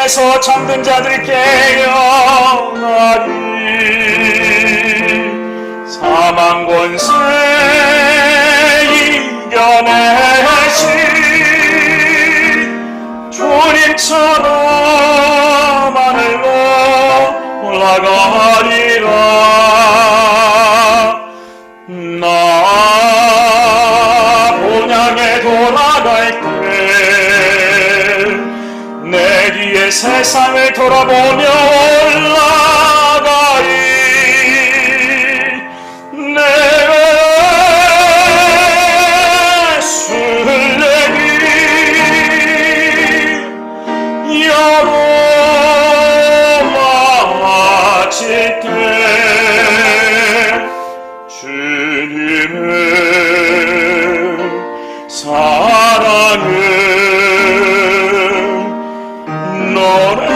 중에서 잠든 자들께 영하리. 사망 권세 이겨내신 주님처럼 하늘로 올라가리라. 나 본향에 돌아갈 때 내 뒤에 세상을 돌아보며 올라가리. 내 술래기 여로 마칠 때 주님의 사랑을 노래하리라.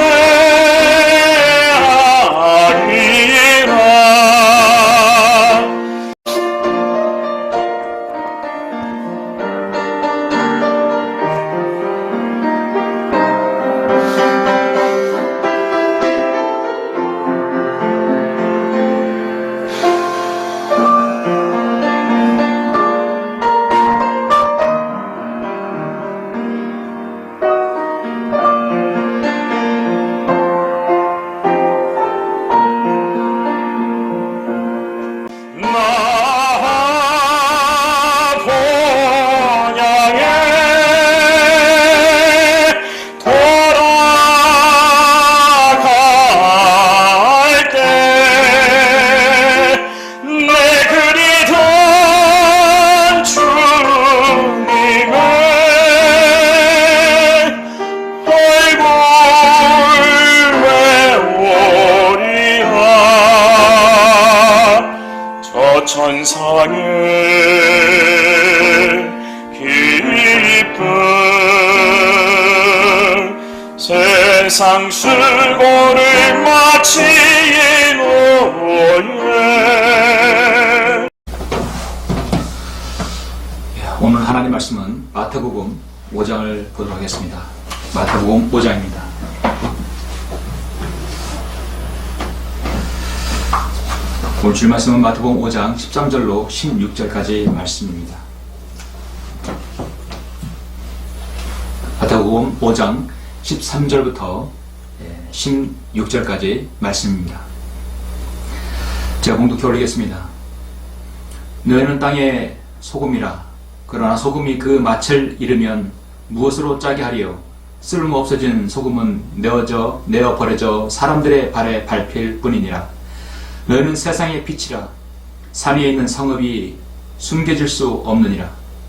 천상의 기쁨 세상 수고를 마친 후에. 오늘 하나님 말씀은 마태복음 5장을 보도록 하겠습니다. 마태복음 5장입니다. 오늘 주일 말씀은 마태복음 5장 13절로 16절까지 말씀입니다. 마태복음 5장 13절부터 16절까지 말씀입니다. 제가 봉독해 올리겠습니다. 너희는 땅의 소금이라. 그러나 소금이 그 맛을 잃으면 무엇으로 짜게 하리요? 쓸모없어진 소금은 내어 버려져 사람들의 발에 밟힐 뿐이니라. 너희는 세상의 빛이라. 산 위에 있는 성읍이 숨겨질 수 없느니라.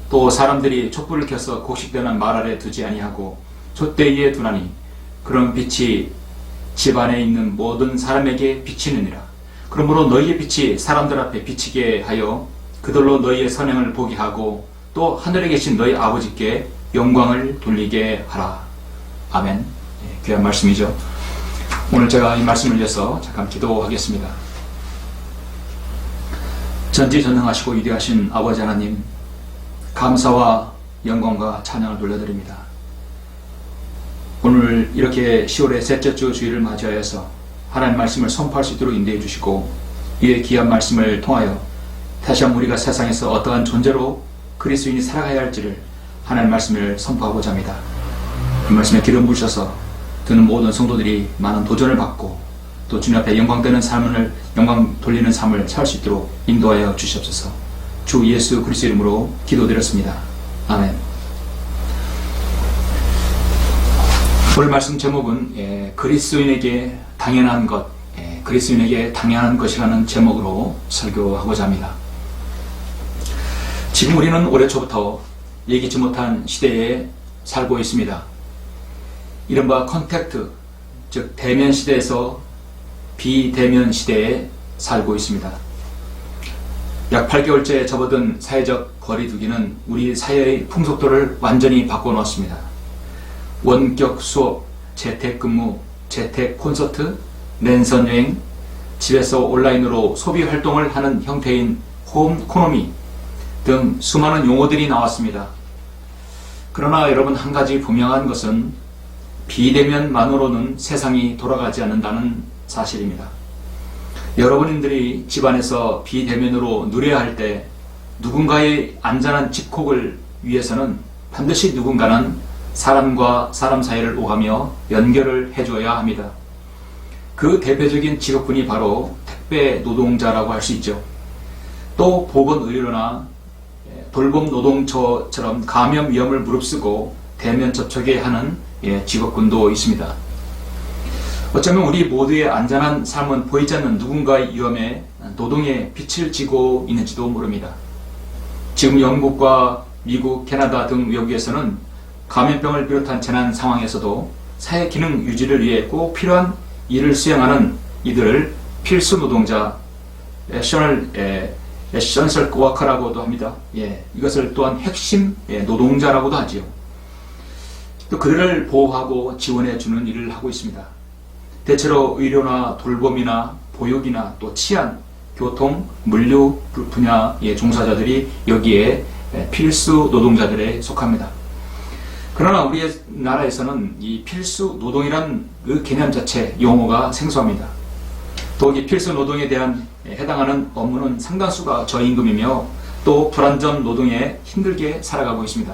또 사람들이 촛불을 켜서 곡식되는 말 아래 두지 아니하고 촛대 위에 두나니 그런 빛이 집 안에 있는 모든 사람에게 비치느니라. 그러므로 너희의 빛이 사람들 앞에 비치게 하여 그들로 너희의 선행을 보게 하고 또 하늘에 계신 너희 아버지께 영광을 돌리게 하라. 아멘. 귀한 말씀이죠. 오늘 제가 이 말씀을 위해서 잠깐 기도하겠습니다. 전지전능하시고 위대하신 아버지 하나님, 감사와 영광과 찬양을 돌려드립니다. 오늘 이렇게 10월의 셋째 주 주일을 맞이하여서 하나님 말씀을 선포할 수 있도록 인도해 주시고 이의 귀한 말씀을 통하여 다시 한번 우리가 세상에서 어떠한 존재로 그리스도인이 살아가야 할지를 하나님 말씀을 선포하고자 합니다. 이 말씀에 기름 부으셔서 듣는 모든 성도들이 많은 도전을 받고 또 주님 앞에 영광 돌리는 삶을 살 수 있도록 인도하여 주시옵소서. 주 예수 그리스도 이름으로 기도드렸습니다. 아멘. 오늘 말씀 제목은 그리스도인에게 당연한 것, 그리스도인에게 당연한 것이라는 제목으로 설교하고자 합니다. 지금 우리는 올해 초부터 예기치 못한 시대에 살고 있습니다. 이른바 컨택트, 즉 대면 시대에서 비대면 시대에 살고 있습니다. 약 8개월째 접어든 사회적 거리두기는 우리 사회의 풍속도를 완전히 바꿔놓았습니다. 원격 수업, 재택근무, 재택 콘서트, 랜선 여행, 집에서 온라인으로 소비 활동을 하는 형태인 홈코노미 등 수많은 용어들이 나왔습니다. 그러나 여러분, 한 가지 분명한 것은 비대면만으로는 세상이 돌아가지 않는다는 사실입니다. 여러분들이 집안에서 비대면으로 누려야 할 때 누군가의 안전한 집콕을 위해서는 반드시 누군가는 사람과 사람 사이를 오가며 연결을 해줘야 합니다. 그 대표적인 직업군이 바로 택배 노동자라고 할 수 있죠. 또 보건의료나 돌봄 노동처처럼 감염 위험을 무릅쓰고 대면 접촉해야 하는 직업군도 있습니다. 어쩌면 우리 모두의 안전한 삶은 보이지 않는 누군가의 위험에 노동의 빛을 지고 있는지도 모릅니다. 지금 영국과 미국, 캐나다 등 외국에서는 감염병을 비롯한 재난 상황에서도 사회 기능 유지를 위해 꼭 필요한 일을 수행하는 이들을 필수 노동자, 에센셜 워커라고도 합니다. 이것을 또한 핵심 노동자라고도 하지요. 또 그들을 보호하고 지원해 주는 일을 하고 있습니다. 대체로 의료나 돌봄이나 보육이나 또 치안, 교통, 물류 분야의 종사자들이 여기에 필수 노동자들에 속합니다. 그러나 우리나라에서는 이 필수 노동이란 그 개념 자체, 용어가 생소합니다. 더욱이 필수 노동에 대한 해당하는 업무는 상당수가 저임금이며 또 불안전 노동에 힘들게 살아가고 있습니다.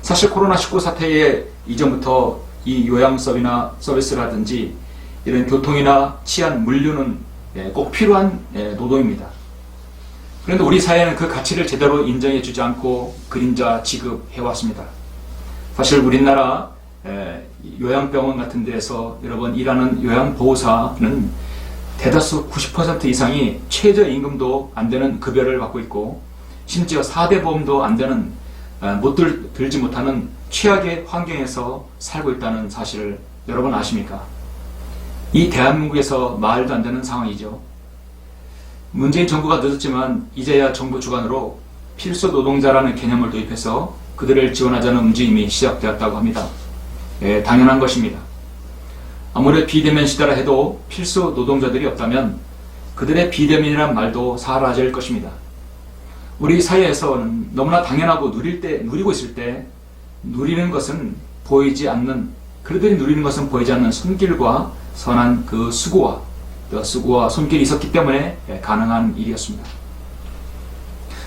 사실 코로나19 사태에 이전부터 이 요양섭이나 서비스라든지 이런 교통이나 치안, 물류는 꼭 필요한 노동입니다. 그런데 우리 사회는 그 가치를 제대로 인정해주지 않고 그림자 지급해왔습니다. 사실 우리나라 요양병원 같은 데에서 여러분 일하는 요양보호사는 대다수 90% 이상이 최저임금도 안 되는 급여를 받고 있고 심지어 4대 보험도 안 되는 들지 못하는 최악의 환경에서 살고 있다는 사실을 여러분 아십니까? 이 대한민국에서 말도 안 되는 상황이죠. 문재인 정부가 늦었지만 이제야 정부 주관으로 필수 노동자라는 개념을 도입해서 그들을 지원하자는 움직임이 시작되었다고 합니다. 당연한 것입니다. 아무리 비대면 시대라 해도 필수 노동자들이 없다면 그들의 비대면이란 말도 사라질 것입니다. 우리 사회에서는 너무나 당연하고 누리고 있을 때 누리는 것은 보이지 않는, 그들이 누리는 것은 보이지 않는 손길과 선한 그 수고와 손길이 있었기 때문에 가능한 일이었습니다.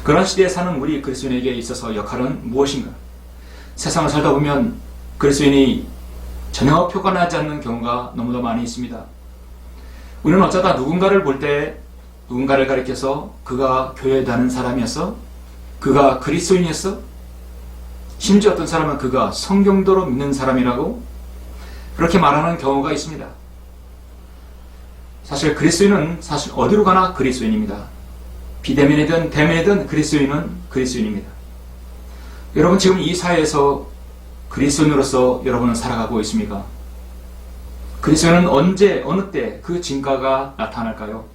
그런 시대에 사는 우리 그리스도인에게 있어서 역할은 무엇인가? 세상을 살다 보면 그리스도인이 전혀 표현하지 않는 경우가 너무나 많이 있습니다. 우리는 어쩌다 누군가를 볼 때 누군가를 가리켜서 그가 교회에 다니는 사람이었어? 그가 그리스도인이었어? 심지어 어떤 사람은 그가 성경도로 믿는 사람이라고 그렇게 말하는 경우가 있습니다. 사실 그리스도인은 사실 어디로 가나 그리스도인입니다. 비대면이든 대면이든 그리스도인은 그리스도인입니다. 여러분 지금 이 사회에서 그리스도인으로서 여러분은 살아가고 있습니까? 그리스도인은 언제 어느 때 그 진가가 나타날까요?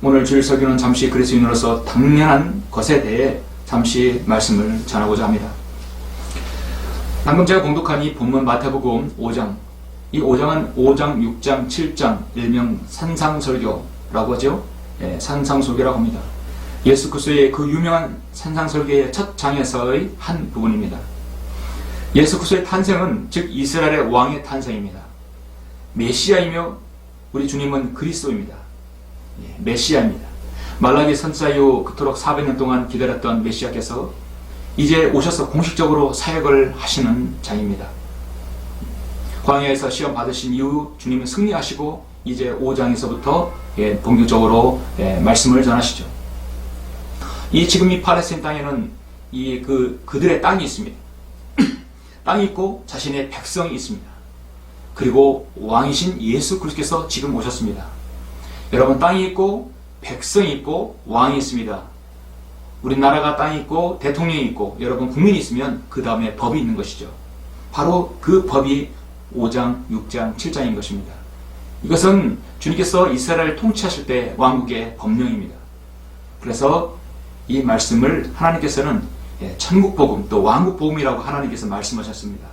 오늘 주일 설교는 잠시 그리스도인으로서 당연한 것에 대해 잠시 말씀을 전하고자 합니다. 방금 제가 봉독한 이 본문 마태복음 5장, 이 5장은 5장, 6장, 7장 일명 산상설교라고 하죠. 산상설교라고 합니다. 예수 그리스도의 그 유명한 산상설교의 첫 장에서의 한 부분입니다. 예수 그리스도의 탄생은 즉 이스라엘의 왕의 탄생입니다. 메시아이며 우리 주님은 그리스도입니다. 메시아입니다. 말라기 선지자 이후 그토록 400년 동안 기다렸던 메시아께서 이제 오셔서 공식적으로 사역을 하시는 자입니다. 광야에서 시험 받으신 이후 주님은 승리하시고 이제 5장에서부터 본격적으로 말씀을 전하시죠. 지금 이 팔레스타인 땅에는 그들의 땅이 있습니다. 땅이 있고 자신의 백성이 있습니다. 그리고 왕이신 예수 그리스도께서 지금 오셨습니다. 여러분 땅이 있고 백성이 있고 왕이 있습니다. 우리나라가 땅이 있고 대통령이 있고 여러분 국민이 있으면 그 다음에 법이 있는 것이죠. 바로 그 법이 5장, 6장, 7장인 것입니다. 이것은 주님께서 이스라엘을 통치하실 때 왕국의 법령입니다. 그래서 이 말씀을 하나님께서는 천국복음 또 왕국복음이라고 하나님께서 말씀하셨습니다.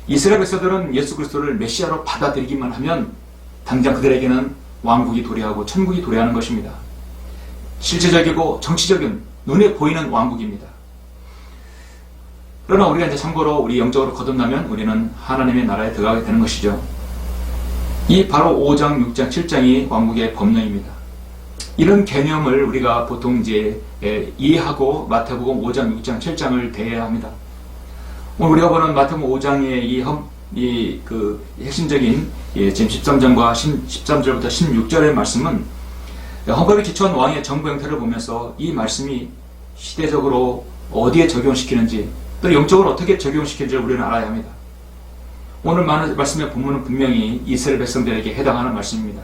이스라엘 백성들은 예수 그리스도를 메시아로 받아들이기만 하면 당장 그들에게는 왕국이 도래하고 천국이 도래하는 것입니다. 실제적이고 정치적인 눈에 보이는 왕국입니다. 그러나 우리가 이제 참고로 우리 영적으로 거듭나면 우리는 하나님의 나라에 들어가게 되는 것이죠. 이 바로 5장, 6장, 7장이 왕국의 법령입니다. 이런 개념을 우리가 보통 이제 이해하고 마태복음 5장, 6장, 7장을 대해야 합니다. 오늘 우리가 보는 마태복음 5장의 그 핵심적인 지금 13장과 13절부터 16절의 말씀은 헌법에 기초한 왕의 정부 형태를 보면서 이 말씀이 시대적으로 어디에 적용시키는지 또 영적으로 어떻게 적용시키는지를 우리는 알아야 합니다. 오늘 말씀의 본문은 분명히 이스라엘 백성들에게 해당하는 말씀입니다.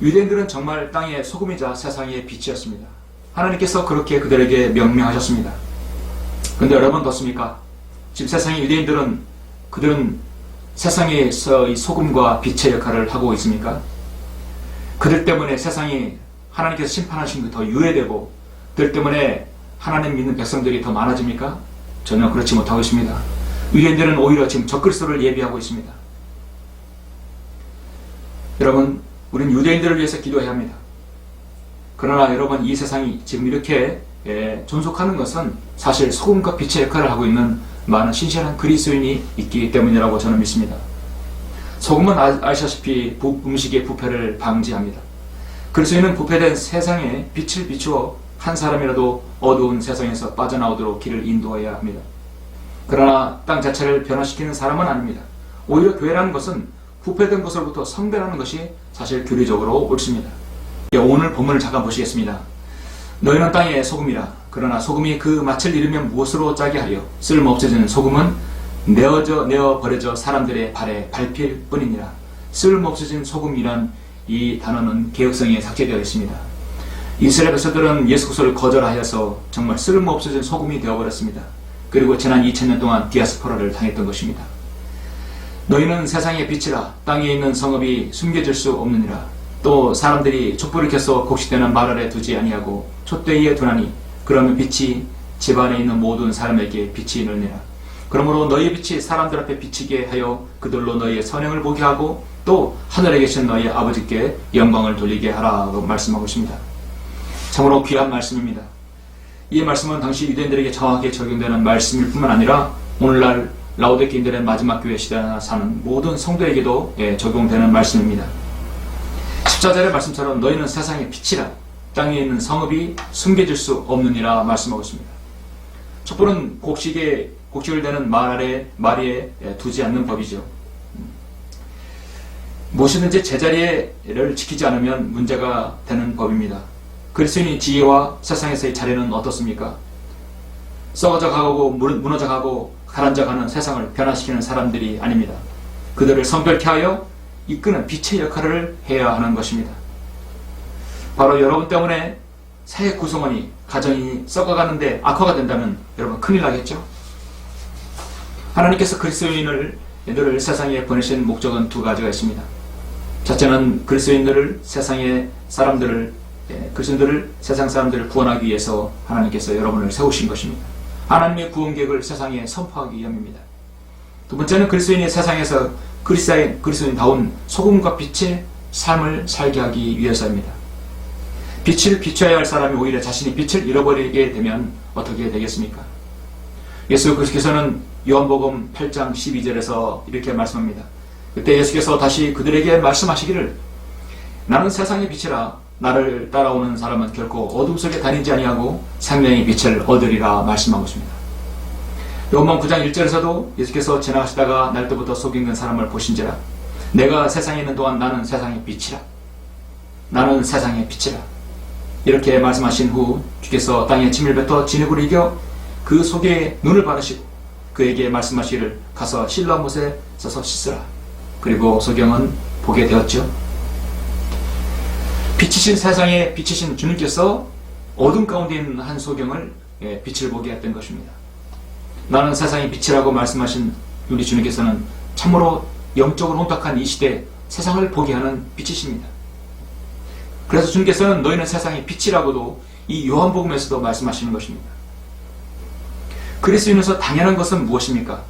유대인들은 정말 땅의 소금이자 세상의 빛이었습니다. 하나님께서 그렇게 그들에게 명령하셨습니다. 근데 여러분 어떻습니까? 지금 세상의 유대인들은 그들은 세상에서 이 소금과 빛의 역할을 하고 있습니까? 그들 때문에 세상이 하나님께서 심판하신 게 더 유해되고 그들 때문에 하나님 믿는 백성들이 더 많아집니까? 전혀 그렇지 못하고 있습니다. 유대인들은 오히려 지금 적그리스도를 예비하고 있습니다. 여러분, 우리는 유대인들을 위해서 기도해야 합니다. 그러나 여러분, 이 세상이 지금 이렇게 존속하는 것은 사실 소금과 빛의 역할을 하고 있는 많은 신실한 그리스도인이 있기 때문이라고 저는 믿습니다. 소금은 아시다시피 음식의 부패를 방지합니다. 그리스도인은 부패된 세상에 빛을 비추어 한 사람이라도 어두운 세상에서 빠져나오도록 길을 인도해야 합니다. 그러나 땅 자체를 변화시키는 사람은 아닙니다. 오히려 교회라는 것은 부패된 것으로부터 선별하는 것이 사실 교리적으로 옳습니다. 오늘 본문을 잠깐 보시겠습니다. 너희는 땅의 소금이라. 그러나 소금이 그 맛을 잃으면 무엇으로 짜게 하려? 쓸모 없어지는 소금은 내어 버려져 사람들의 발에 밟힐 뿐이니라. 쓸모 없어진 소금이란 이 단어는 개역성에 삭제되어 있습니다. 이스라엘 백성들은 예수 그리스도를 거절하여서 정말 쓸모 없어진 소금이 되어버렸습니다. 그리고 지난 2000년 동안 디아스포라를 당했던 것입니다. 너희는 세상의 빛이라. 땅에 있는 성읍이 숨겨질 수 없느니라. 또 사람들이 촛불을 켜서 곡식되는 말 아래 두지 아니하고 촛대위에 두나니 그러면 빛이 집안에 있는 모든 사람에게 빛이 늘니라. 그러므로 너희의 빛이 사람들 앞에 비치게 하여 그들로 너희의 선행을 보게 하고 또 하늘에 계신 너희 아버지께 영광을 돌리게 하라고 말씀하고 있습니다. 참으로 귀한 말씀입니다. 이 말씀은 당시 유대인들에게 정확하게 적용되는 말씀일 뿐만 아니라 오늘날 라오디게인들의 마지막 교회 시대에 사는 모든 성도에게도 적용되는 말씀입니다. 14절의 말씀처럼 너희는 세상의 빛이라. 땅에 있는 성읍이 숨겨질 수 없느니라 말씀하고 있습니다. 촛불은 곡식을 대는 말에 두지 않는 법이죠. 무엇이든지 제자리를 지키지 않으면 문제가 되는 법입니다. 그리스도인의 지혜와 세상에서의 자리는 어떻습니까? 썩어져 가고 무너져 가고 가라앉아 가는 세상을 변화시키는 사람들이 아닙니다. 그들을 성별케 하여 이끄는 빛의 역할을 해야 하는 것입니다. 바로 여러분 때문에 사회 구성원이 가정이 썩어가는데 악화가 된다면 여러분 큰일 나겠죠? 하나님께서 그리스도인을 세상에 보내신 목적은 두 가지가 있습니다. 첫째는 그리스도인들을 세상 사람들을 구원하기 위해서 하나님께서 여러분을 세우신 것입니다. 하나님의 구원 계획을 세상에 선포하기 위함입니다. 두 번째는 그리스도인이 세상에서 그리스도인다운 소금과 빛의 삶을 살게 하기 위해서입니다. 빛을 비춰야 할 사람이 오히려 자신이 빛을 잃어버리게 되면 어떻게 되겠습니까? 예수 그리스도께서는 요한복음 8장 12절에서 이렇게 말씀합니다. 그때 예수께서 다시 그들에게 말씀하시기를 나는 세상의 빛이라 나를 따라오는 사람은 결코 어둠 속에 다니지 아니하고 생명의 빛을 얻으리라 말씀하고 있습니다. 요한복음 9장 1절에서도 예수께서 지나가시다가 날때부터 속이는 사람을 보신지라 내가 세상에 있는 동안 나는 세상의 빛이라 나는 세상의 빛이라 이렇게 말씀하신 후 주께서 땅에 침을 뱉어 진흙으로 이겨 그 속에 눈을 바르시고 그에게 말씀하시기를 가서 실로암 못에 서서 씻으라. 그리고 소경은 보게 되었죠. 빛이신 세상에 빛이신 주님께서 어둠 가운데 있는 한 소경을 빛을 보게 했던 것입니다. 나는 세상의 빛이라고 말씀하신 우리 주님께서는 참으로 영적으로 혼탁한 이 시대 세상을 보게 하는 빛이십니다. 그래서 주님께서는 너희는 세상의 빛이라고도 이 요한복음에서도 말씀하시는 것입니다. 그리스도인으로서 당연한 것은 무엇입니까?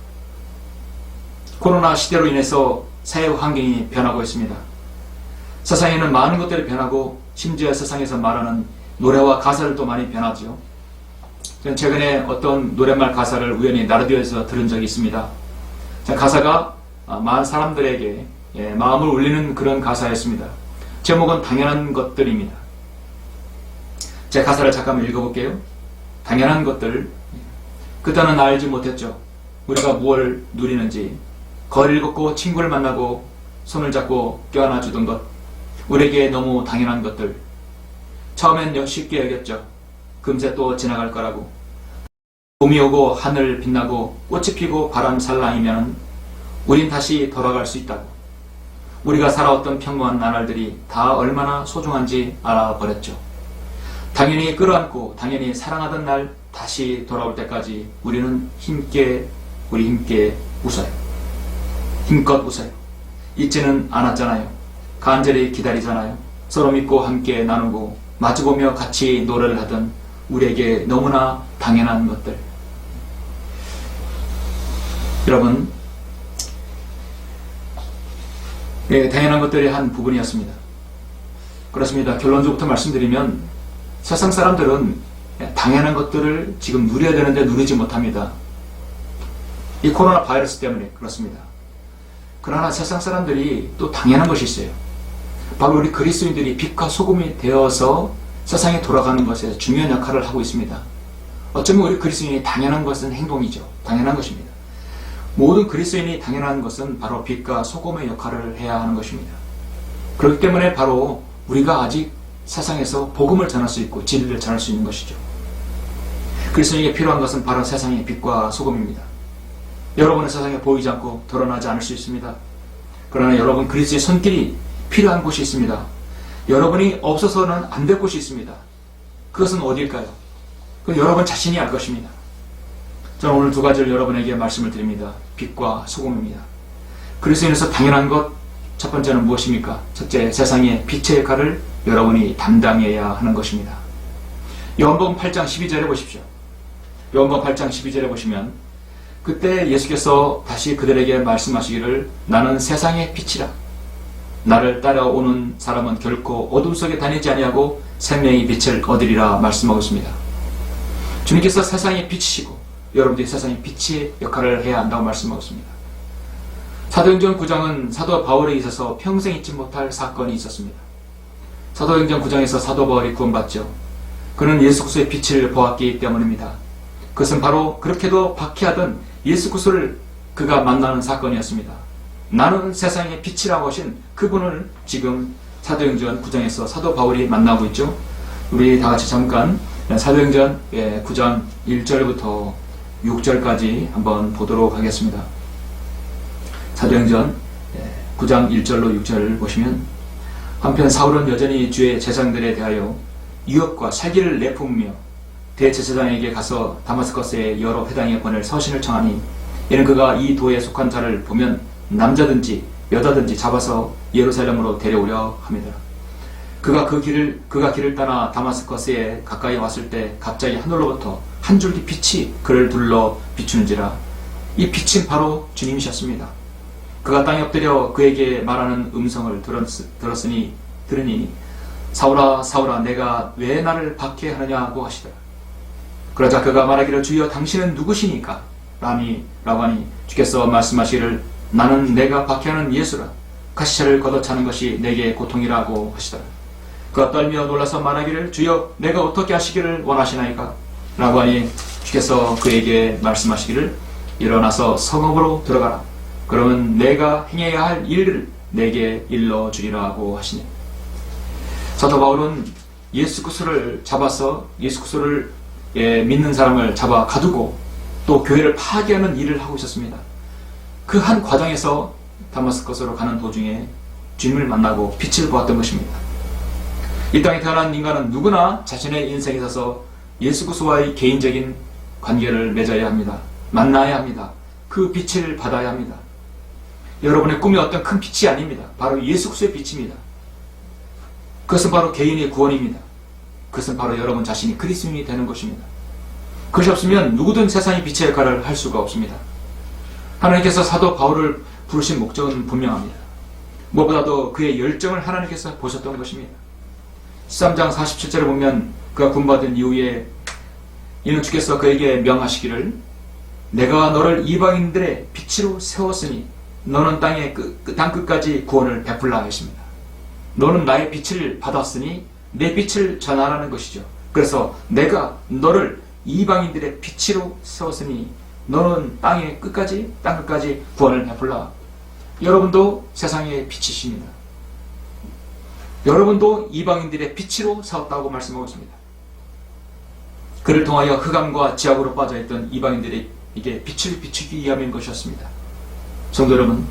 코로나 시대로 인해서 사회 환경이 변하고 있습니다. 세상에는 많은 것들이 변하고 심지어 세상에서 말하는 노래와 가사들도 많이 변하죠. 저는 최근에 어떤 노랫말 가사를 우연히 라디오에서 들은 적이 있습니다. 가사가 많은 사람들에게 마음을 울리는 그런 가사였습니다. 제목은 당연한 것들입니다. 제 가사를 잠깐만 읽어볼게요. 당연한 것들. 그때는 알지 못했죠. 우리가 무엇을 누리는지. 거리를 걷고 친구를 만나고 손을 잡고 껴안아 주던 것. 우리에게 너무 당연한 것들. 처음엔 쉽게 여겼죠. 금세 또 지나갈 거라고. 봄이 오고 하늘 빛나고 꽃이 피고 바람 살랑이면 우린 다시 돌아갈 수 있다고. 우리가 살아왔던 평범한 나날들이 다 얼마나 소중한지 알아버렸죠. 당연히 끌어안고 당연히 사랑하던 날 다시 돌아올 때까지 우리는 힘께 웃어요. 힘껏 웃어요. 잊지는 않았잖아요. 간절히 기다리잖아요. 서로 믿고 함께 나누고 마주보며 같이 노래를 하던 우리에게 너무나 당연한 것들. 여러분, 당연한 것들의 한 부분이었습니다. 그렇습니다. 결론적부터 말씀드리면 세상 사람들은 당연한 것들을 지금 누려야 되는데 누리지 못합니다. 이 코로나 바이러스 때문에 그렇습니다. 그러나 세상 사람들이 또 당연한 것이 있어요. 바로 우리 그리스도인들이 빛과 소금이 되어서 세상에 돌아가는 것에 중요한 역할을 하고 있습니다. 어쩌면 우리 그리스도인이 당연한 것은 행동이죠. 당연한 것입니다. 모든 그리스도인이 당연한 것은 바로 빛과 소금의 역할을 해야 하는 것입니다. 그렇기 때문에 바로 우리가 아직 세상에서 복음을 전할 수 있고 진리를 전할 수 있는 것이죠. 그리스도인에게 필요한 것은 바로 세상의 빛과 소금입니다. 여러분은 세상에 보이지 않고 드러나지 않을 수 있습니다. 그러나 여러분 그리스도의 손길이 필요한 곳이 있습니다. 여러분이 없어서는 안 될 곳이 있습니다. 그것은 어딜까요? 그건 여러분 자신이 알 것입니다. 저는 오늘 두 가지를 여러분에게 말씀을 드립니다. 빛과 소금입니다. 그리스도인에서 당연한 것, 첫 번째는 무엇입니까? 첫째, 세상의 빛의 역할을 여러분이 담당해야 하는 것입니다. 요한복음 8장 12절에 보십시오. 요한복음 8장 12절에 보시면 그때 예수께서 다시 그들에게 말씀하시기를 나는 세상의 빛이라. 나를 따라오는 사람은 결코 어둠 속에 다니지 아니하고 생명의 빛을 얻으리라 말씀하고 있습니다. 주님께서 세상의 빛이시고 여러분들이 세상의 빛의 역할을 해야 한다고 말씀하고 있습니다. 사도행전 9장은 사도 바울에 있어서 평생 잊지 못할 사건이 있었습니다. 사도행전 9장에서 사도 바울이 구원받죠. 그는 예수 그리스도의 빛을 보았기 때문입니다. 그것은 바로 그렇게도 박해하던 예수 그리스도를 그가 만나는 사건이었습니다. 나는 세상의 빛이라고 하신 그분을 지금 사도행전 9장에서 사도 바울이 만나고 있죠. 우리 다같이 잠깐 사도행전 9장 1절부터 6절까지 한번 보도록 하겠습니다. 사도행전 9장 1절로 6절을 보시면 한편 사울은 여전히 주의 제사장들에 대하여 유업과 살기를 내뿜으며 대제사장에게 가서 다마스커스의 여러 회당에 보낼 서신을 청하니 이는 그가 이 도에 속한 자를 보면 남자든지 여자든지 잡아서 예루살렘으로 데려오려 합니다. 그가 길을 따라 다마스커스에 가까이 왔을 때 갑자기 하늘로부터 한 줄기 빛이 그를 둘러 비추는지라. 이 빛은 바로 주님이셨습니다. 그가 땅에 엎드려 그에게 말하는 음성을 들으니 사울아 사울아 내가 왜 나를 박해하느냐고 하시더라. 그러자 그가 말하기를 주여 당신은 누구시니까? 라고 하니 주께서 말씀하시기를 나는 내가 박해하는 예수라. 가시차를 걷어차는 것이 내게 고통이라고 하시더라. 그가 떨며 놀라서 말하기를 주여 내가 어떻게 하시기를 원하시나이까? 라고 하니 주께서 그에게 말씀하시기를 일어나서 성읍으로 들어가라. 그러면 내가 행해야 할 일을 내게 일러주리라고 하시니. 사도 바울은 예수 그리스도를 잡아서 예수 그리스도를 믿는 사람을 잡아 가두고 또 교회를 파괴하는 일을 하고 있었습니다. 그 한 과정에서 다마스커스로 가는 도중에 주님을 만나고 빛을 보았던 것입니다. 이 땅에 태어난 인간은 누구나 자신의 인생에 있어서 예수 그리스도와의 개인적인 관계를 맺어야 합니다. 만나야 합니다. 그 빛을 받아야 합니다. 여러분의 꿈이 어떤 큰 빛이 아닙니다. 바로 예수 그리스도의 빛입니다. 그것은 바로 개인의 구원입니다. 그것은 바로 여러분 자신이 그리스도인이 되는 것입니다. 그것이 없으면 누구든 세상의 빛의 역할을 할 수가 없습니다. 하나님께서 사도 바울을 부르신 목적은 분명합니다. 무엇보다도 그의 열정을 하나님께서 보셨던 것입니다. 13장 47절에 보면 그가 구원받은 이후에 이는 주께서 그에게 명하시기를 내가 너를 이방인들의 빛으로 세웠으니 너는 땅의 땅 끝까지 구원을 베풀라 하십니다. 너는 나의 빛을 받았으니 내 빛을 전하라는 것이죠. 그래서 내가 너를 이방인들의 빛으로 세웠으니 너는 땅 끝까지 구원을 베풀라. 여러분도 세상의 빛이십니다. 여러분도 이방인들의 빛으로 세웠다고 말씀하고 있습니다. 그를 통하여 흑암과 지옥으로 빠져있던 이방인들에게 빛을 비추기 위함인 것이었습니다. 성도 여러분,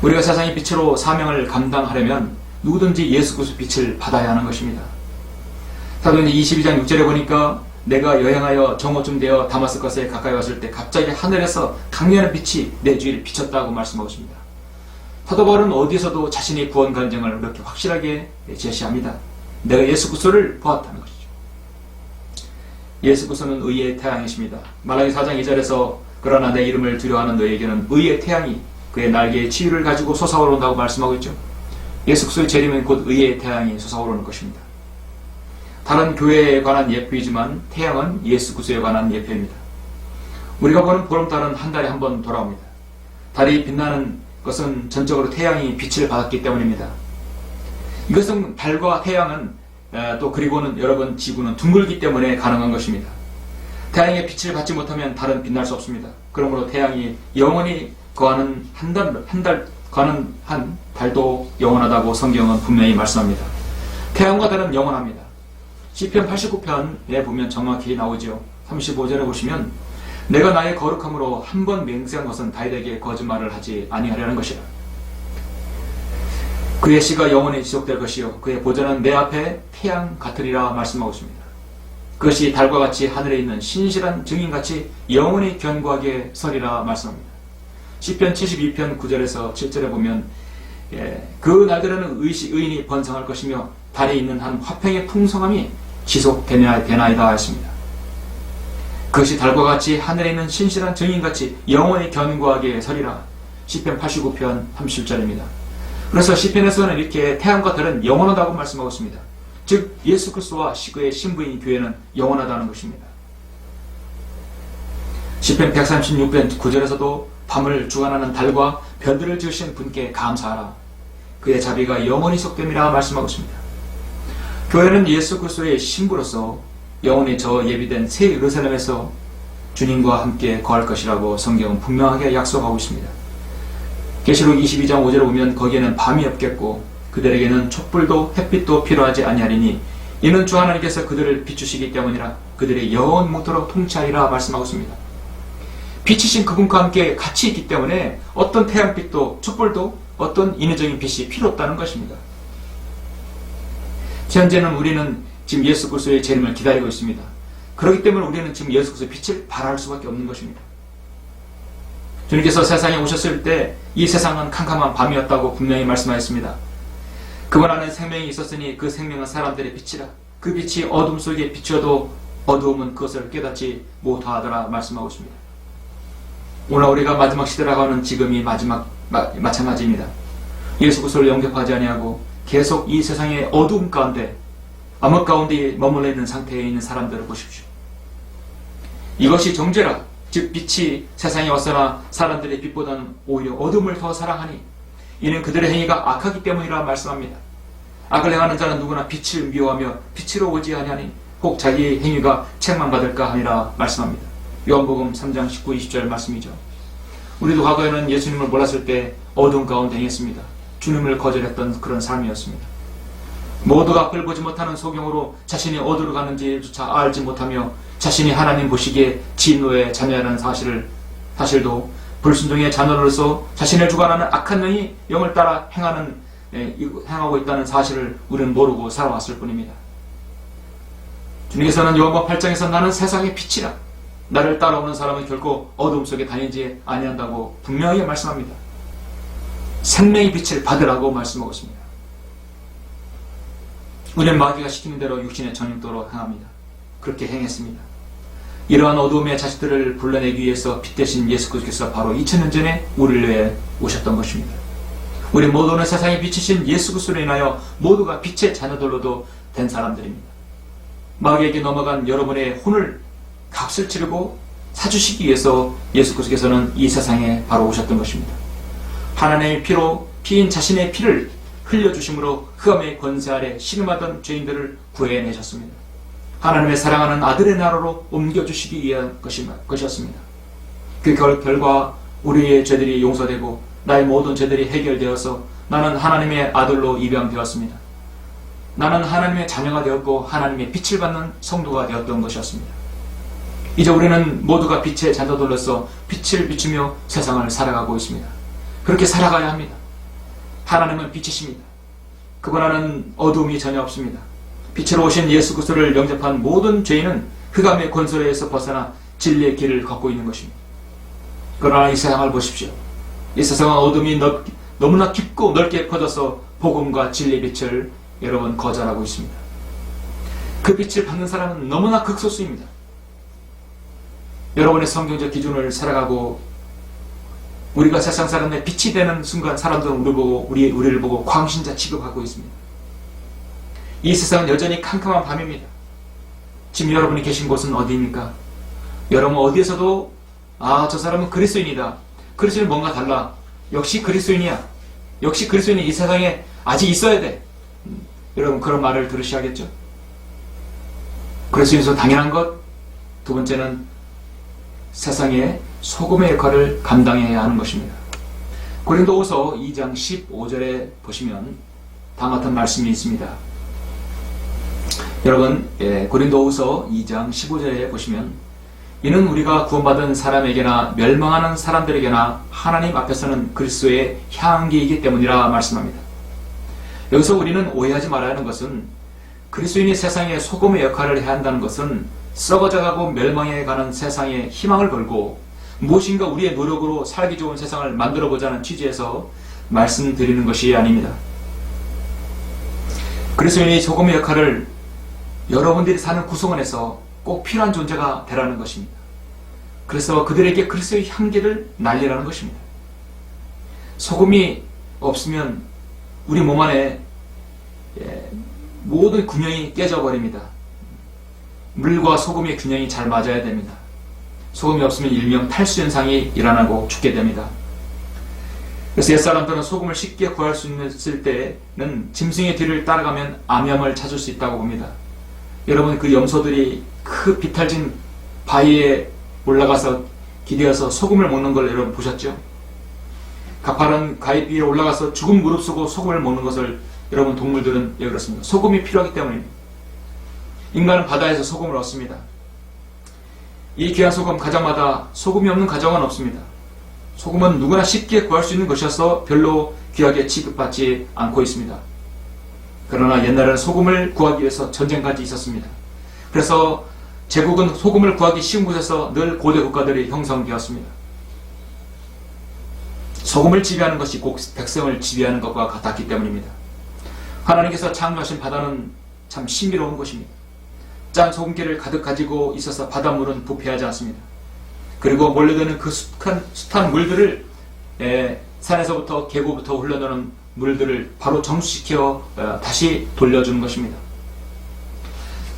우리가 세상의 빛으로 사명을 감당하려면 누구든지 예수 그리스도의 빛을 받아야 하는 것입니다. 사도행전 22장 6절에 보니까 내가 여행하여 정오쯤 되어 다마스커스에 가까이 왔을 때 갑자기 하늘에서 강렬한 빛이 내 주위를 비쳤다고 말씀하고 있습니다. 사도 바울은 어디에서도 자신의 구원 간증을 이렇게 확실하게 제시합니다. 내가 예수 그리스도를 보았다는 것이죠. 예수 그리스도는 의의 태양이십니다. 말라기 4장 2절에서 그러나 내 이름을 두려워하는 너에게는 의의 태양이 그의 날개에 치유를 가지고 솟아오른다고 말씀하고 있죠. 예수 그리스도의 재림은 곧 의의 태양이 솟아오르는 것입니다. 다른 교회에 관한 예표이지만 태양은 예수 그리스도에 관한 예표입니다. 우리가 보는 보름달은 한 달에 한 번 돌아옵니다. 달이 빛나는 것은 전적으로 태양이 빛을 받았기 때문입니다. 이것은 달과 태양은 또 그리고는 여러분 지구는 둥글기 때문에 가능한 것입니다. 태양의 빛을 받지 못하면 달은 빛날 수 없습니다. 그러므로 태양이 영원히 거하는 한 달도 영원하다고 성경은 분명히 말씀합니다. 태양과 달은 영원합니다. 시편 89편에 보면 정확히 나오죠. 35절에 보시면 내가 나의 거룩함으로 한 번 맹세한 것은 다윗에게 거짓말을 하지 아니하려는 것이라. 그의 시가 영원히 지속될 것이요 그의 보좌는 내 앞에 태양 같으리라 말씀하고 있습니다. 그것이 달과 같이 하늘에 있는 신실한 증인같이 영원히 견고하게 서리라 말씀합니다. 시편 72편 9절에서 7절에 보면 그 날들에는 의인이 번성할 것이며 달에 있는 한 화평의 풍성함이 지속되나이다 했습니다. 그것이 달과 같이 하늘에 있는 신실한 증인같이 영원히 견고하게 서리라. 시편 89편 37절입니다. 그래서 시편에서는 이렇게 태양과 달은 영원하다고 말씀하고 있습니다. 즉 예수 그리스도와 그의 신부인 교회는 영원하다는 것입니다. 시편 136편 9절에서도 밤을 주관하는 달과 별들을 지으신 분께 감사하라. 그의 자비가 영원히 속됨이라 말씀하고 있습니다. 교회는 예수 그리스도의 신부로서 영원히 저 예비된 새 예루살렘에서 주님과 함께 거할 것이라고 성경은 분명하게 약속하고 있습니다. 계시록 22장 5절에 보면 거기에는 밤이 없겠고 그들에게는 촛불도 햇빛도 필요하지 아니하리니 이는 주 하나님께서 그들을 비추시기 때문이라. 그들의 영원토록 통치하리라 말씀하고 있습니다. 빛이신 그분과 함께 같이 있기 때문에 어떤 태양빛도 촛불도 어떤 인위적인 빛이 필요 없다는 것입니다. 현재는 우리는 지금 예수 그리스도의 재림을 기다리고 있습니다. 그렇기 때문에 우리는 지금 예수 그리스도의 빛을 바라할 수밖에 없는 것입니다. 주님께서 세상에 오셨을 때 이 세상은 캄캄한 밤이었다고 분명히 말씀하였습니다. 그분 안에 생명이 있었으니 그 생명은 사람들의 빛이라. 그 빛이 어둠 속에 비추어도 어두움은 그것을 깨닫지 못하더라 말씀하고 있습니다. 오늘 우리가 마지막 시대라고 하는 지금이 마찬가지입니다. 예수 그리스도를 영접하지 아니하고 계속 이 세상의 어두움 가운데 암흑 가운데 머물러 있는 상태에 있는 사람들을 보십시오. 이것이 정죄라. 즉 빛이 세상에 왔으나 사람들의 빛보다는 오히려 어둠을 더 사랑하니 이는 그들의 행위가 악하기 때문이라 말씀합니다. 악을 행하는 자는 누구나 빛을 미워하며 빛으로 오지 아니하니 혹 자기의 행위가 책망받을까 하니라 말씀합니다. 요한복음 3장 19, 20절 말씀이죠. 우리도 과거에는 예수님을 몰랐을 때 어둠 가운데 행했습니다. 주님을 거절했던 그런 삶이었습니다. 모두가 앞을 보지 못하는 소경으로 자신이 어디로 가는지조차 알지 못하며 자신이 하나님 보시기에 진노의 자녀라는 사실도 불순종의 자녀로서 자신을 주관하는 악한 영이 영을 따라 행하고 있다는 사실을 우리는 모르고 살아왔을 뿐입니다. 주님께서는 요한복음 8장에서 나는 세상의 빛이라. 나를 따라오는 사람은 결코 어둠 속에 다니지 아니한다고 분명히 말씀합니다. 생명의 빛을 받으라고 말씀하고 있습니다. 우리는 마귀가 시키는 대로 육신의 전육도로 행합니다. 그렇게 행했습니다. 이러한 어두움의 자식들을 불러내기 위해서 빛 대신 예수 그리스도께서 바로 2000년 전에 우리를 위해 오셨던 것입니다. 우리 모두는 세상에 비치신 예수 그리스도로 인하여 모두가 빛의 자녀들로도 된 사람들입니다. 마귀에게 넘어간 여러분의 혼을 값을 치르고 사주시기 위해서 예수 그리스도께서는 이 세상에 바로 오셨던 것입니다. 하나님의 피로 피인 자신의 피를 흘려주심으로 흑암의 권세 아래 신음하던 죄인들을 구해내셨습니다. 하나님의 사랑하는 아들의 나라로 옮겨주시기 위한 것이었습니다. 그 결과 우리의 죄들이 용서되고 나의 모든 죄들이 해결되어서 나는 하나님의 아들로 입양되었습니다. 나는 하나님의 자녀가 되었고 하나님의 빛을 받는 성도가 되었던 것이었습니다. 이제 우리는 모두가 빛의 자녀들로서 빛을 비추며 세상을 살아가고 있습니다. 그렇게 살아가야 합니다. 하나님은 빛이십니다. 그분 안에는 어두움이 전혀 없습니다. 빛으로 오신 예수 그리스도를 영접한 모든 죄인은 흑암의 권세에서 벗어나 진리의 길을 걷고 있는 것입니다. 그러나 이 세상을 보십시오. 이 세상은 어둠이 너무나 깊고 넓게 퍼져서 복음과 진리의 빛을 여러분 거절하고 있습니다. 그 빛을 받는 사람은 너무나 극소수입니다. 여러분의 성경적 기준을 살아가고 우리가 세상 사람의 빛이 되는 순간 사람들은 우리를 보고 광신자 취급하고 있습니다. 이 세상은 여전히 캄캄한 밤입니다. 지금 여러분이 계신 곳은 어디입니까? 여러분 어디에서도 저 사람은 그리스도인이다. 그리스도인 뭔가 달라. 역시 그리스도인이야. 역시 그리스도인이 이 세상에 아직 있어야 돼. 여러분 그런 말을 들으셔야겠죠. 그리스도인에서 당연한 것. 두 번째는 세상에 소금의 역할을 감당해야 하는 것입니다. 고린도후서 2장 15절에 보시면 다음 같은 말씀이 있습니다. 여러분 고린도후서 2장 15절에 보시면 이는 우리가 구원받은 사람에게나 멸망하는 사람들에게나 하나님 앞에서는 그리스도의 향기이기 때문이라 말씀합니다. 여기서 우리는 오해하지 말아야 하는 것은 그리스도인이 세상에 소금의 역할을 해야 한다는 것은 썩어져가고 멸망해 가는 세상에 희망을 걸고 무엇인가 우리의 노력으로 살기 좋은 세상을 만들어보자는 취지에서 말씀드리는 것이 아닙니다. 그리스도인이 소금의 역할을 여러분들이 사는 구성원에서 꼭 필요한 존재가 되라는 것입니다. 그래서 그들에게 그리스도의 향기를 날리라는 것입니다. 소금이 없으면 우리 몸 안에 모든 균형이 깨져버립니다. 물과 소금의 균형이 잘 맞아야 됩니다. 소금이 없으면 일명 탈수 현상이 일어나고 죽게 됩니다. 그래서 옛사람들은 소금을 쉽게 구할 수 있을 때는 짐승의 뒤를 따라가면 암염을 찾을 수 있다고 봅니다. 여러분 그 염소들이 그 비탈진 바위에 올라가서 기대어서 소금을 먹는 걸 여러분 보셨죠? 가파른 가입 위에 올라가서 죽은 무릎 쓰고 소금을 먹는 것을 여러분 동물들은 왜 그렇습니까? 소금이 필요하기 때문입니다. 인간은 바다에서 소금을 얻습니다. 이 귀한 소금 가정마다 소금이 없는 가정은 없습니다. 소금은 누구나 쉽게 구할 수 있는 것이어서 별로 귀하게 취급받지 않고 있습니다. 그러나 옛날에는 소금을 구하기 위해서 전쟁까지 있었습니다. 그래서 제국은 소금을 구하기 쉬운 곳에서 늘 고대 국가들이 형성되었습니다. 소금을 지배하는 것이 꼭 백성을 지배하는 것과 같았기 때문입니다. 하나님께서 창조하신 바다는 참 신비로운 곳입니다. 짠 소금기를 가득 가지고 있어서 바닷물은 부패하지 않습니다. 그리고 몰려드는 그 숱한 물들을 산에서부터 계곡부터 흘러나오는 물들을 바로 정수시켜 다시 돌려주는 것입니다.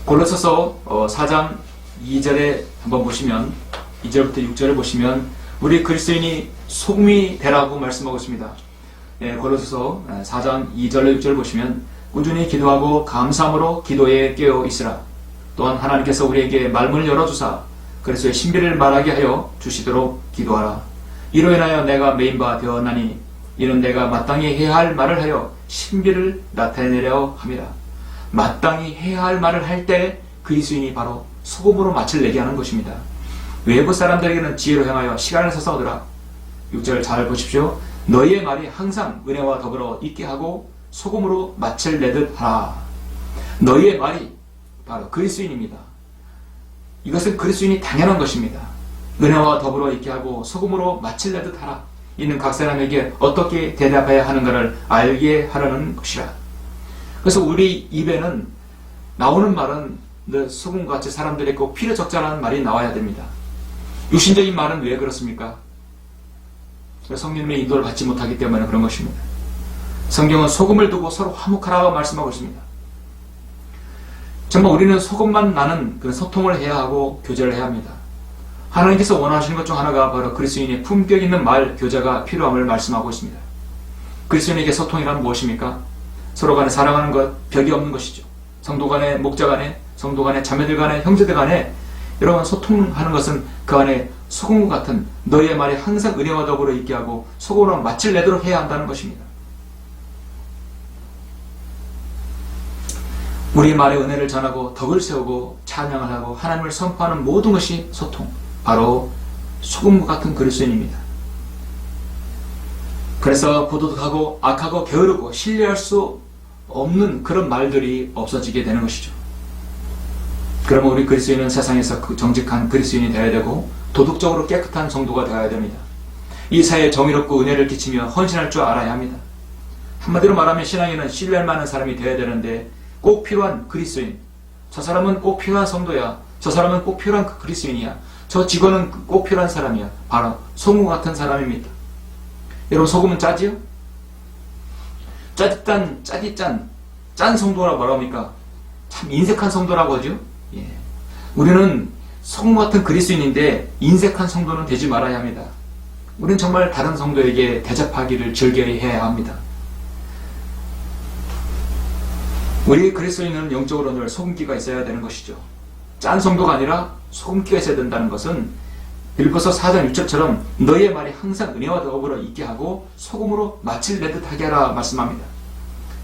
골로새서 4장 2절에 한번 보시면 2절부터 6절을 보시면 우리 그리스도인이 소금이 되라고 말씀하고 있습니다. 골로새서 4장 2절 6절 보시면 꾸준히 기도하고 감사함으로 기도에 깨어 있으라. 또한 하나님께서 우리에게 말문을 열어주사 그리스도의 신비를 말하게 하여 주시도록 기도하라. 이로 인하여 내가 메인바 되었나니 이는 내가 마땅히 해야 할 말을 하여 신비를 나타내려 함이라. 마땅히 해야 할 말을 할 때 그리스도인이 바로 소금으로 맛을 내게 하는 것입니다. 외부 사람들에게는 지혜로 행하여 시간을 써서 얻으라. 6절 잘 보십시오. 너희의 말이 항상 은혜와 더불어 있게 하고 소금으로 맛을 내듯 하라. 너희의 말이 바로 그리스도인입니다. 이것은 그리스도인이 당연한 것입니다. 은혜와 더불어 있게 하고 소금으로 맛을 내듯 하라. 이는 각 사람에게 어떻게 대답해야 하는가를 알게 하라는 것이라. 그래서 우리 입에는 나오는 말은 늘 소금같이 사람들이 꼭 필요 적절한 말이 나와야 됩니다. 육신적인 말은 왜 그렇습니까? 성령님의 인도를 받지 못하기 때문에 그런 것입니다. 성경은 소금을 두고 서로 화목하라고 말씀하고 있습니다. 정말 우리는 소금만 나는 그런 소통을 해야 하고 교제를 해야 합니다. 하나님께서 원하시는 것 중 하나가 바로 그리스도인의 품격 있는 말 교제가 필요함을 말씀하고 있습니다. 그리스도인에게 소통이란 무엇입니까? 서로 간에 사랑하는 것, 벽이 없는 것이죠. 성도 간에, 목자 간에, 성도 간에, 자매들 간에, 형제들 간에 여러분 소통하는 것은 그 안에 소금과 같은 너희의 말이 항상 은혜와 더불어 있게 하고 소금으로 맛을 내도록 해야 한다는 것입니다. 우리 말에 은혜를 전하고 덕을 세우고 찬양을 하고 하나님을 선포하는 모든 것이 소통, 바로 소금과 같은 그리스도인입니다. 그래서 부도덕하고 악하고 게으르고 신뢰할 수 없는 그런 말들이 없어지게 되는 것이죠. 그러면 우리 그리스도인은 세상에서 그 정직한 그리스도인이 되어야 되고 도덕적으로 깨끗한 성도가 되어야 됩니다. 이 사회에 정의롭고 은혜를 끼치며 헌신할 줄 알아야 합니다. 한마디로 말하면 신앙인은 신뢰할 만한 사람이 되어야 되는데 꼭 필요한 그리스도인, 저 사람은 꼭 필요한 성도야, 저 사람은 꼭 필요한 그리스도인이야, 저 직원은 꼭 필요한 사람이야, 바로 소금 같은 사람입니다. 여러분 소금은 짜지요? 짠 성도라고 뭐라고 합니까? 참 인색한 성도라고 하죠. 예. 우리는 소금 같은 그리스도인인데 인색한 성도는 되지 말아야 합니다. 우리는 정말 다른 성도에게 대접하기를 즐겨야 해야 합니다. 우리 그리스도인은 영적으로 늘 소금기가 있어야 되는 것이죠. 짠 성도가 아니라 소금기가 있어야 된다는 것은 빌보서 4장 6절처럼 너희의 말이 항상 은혜와 더불어 있게 하고 소금으로 맛을 내듯 하게 하라 말씀합니다.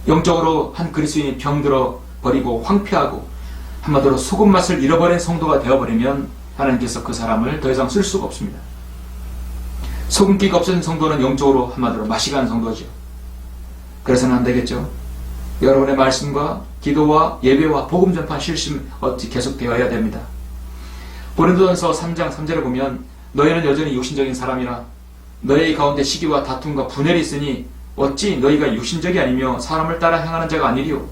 영적으로 한 그리스도인이 병들어 버리고 황폐하고 한마디로 소금 맛을 잃어버린 성도가 되어버리면 하나님께서 그 사람을 더 이상 쓸 수가 없습니다. 소금기가 없어진 성도는 영적으로 한마디로 맛이 가는 성도죠. 그래서는 안 되겠죠. 여러분의 말씀과 기도와 예배와 복음 전파 실심 어찌 계속되어야 됩니다. 고린도전서 3장 3절에 보면 너희는 여전히 육신적인 사람이라 너희 가운데 시기와 다툼과 분열이 있으니 어찌 너희가 육신적이 아니며 사람을 따라 행하는 자가 아니리요.